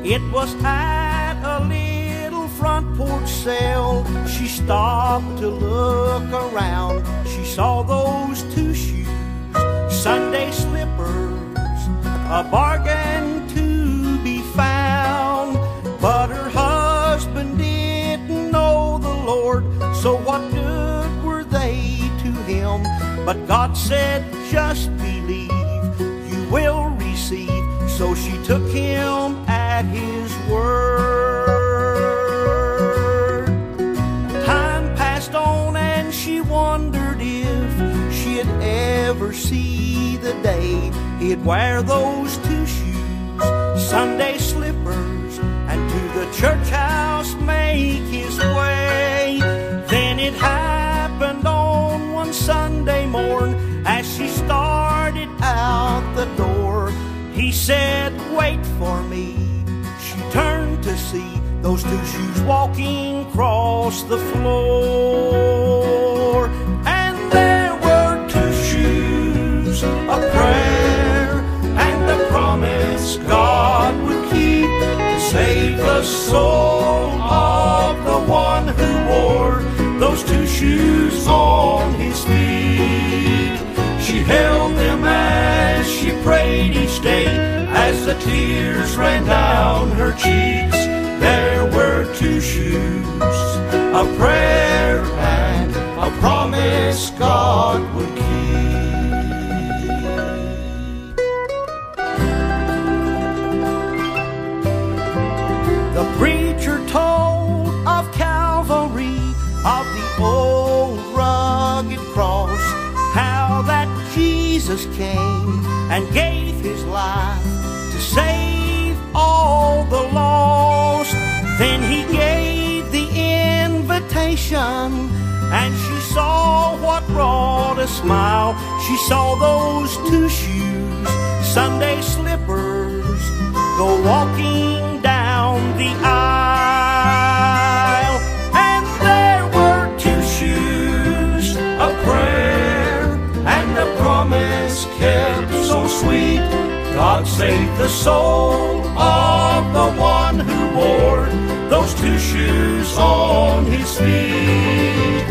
It was at a little front porch sale. She stopped to look around. She saw those two shoes, Sunday slippers, a bargain to be found. But her husband didn't know the Lord, so what good were they to him? But God said, just believe, you will receive. So she took him at his word. Time passed on and she wondered if she'd ever see the day he'd wear those two shoes, Sunday slippers, and to the church house make his way. Then it happened on one Sunday morn as she started out the door. He said, wait for me. She turned to see those two shoes walking across the floor. And there were two shoes, a prayer and the promise God would keep to save the soul of the one who wore those two shoes on his feet. She held them as she prayed each day, as the tears ran down her cheeks. There were two shoes, a prayer and a promise God would keep. The preacher told of Calvary, of the old rugged cross, how that Jesus came and gave his life to save all the lost. Then he gave the invitation, and she saw what brought a smile. She saw those two shoes, Sunday slippers, go walking down the aisle. And there were two shoes, a prayer and a promise kept so sweet. God saved the soul of the one who wore those two shoes on his feet.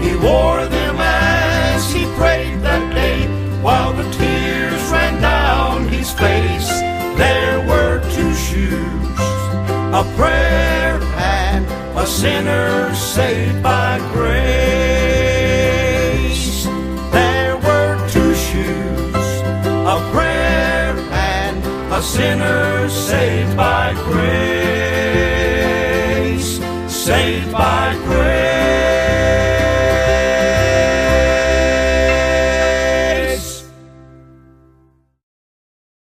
He wore them as he prayed that day, while the tears ran down his face. There were two shoes, a prayer and a sinner saved by grace. There were two shoes, a prayer and a sinner saved by grace.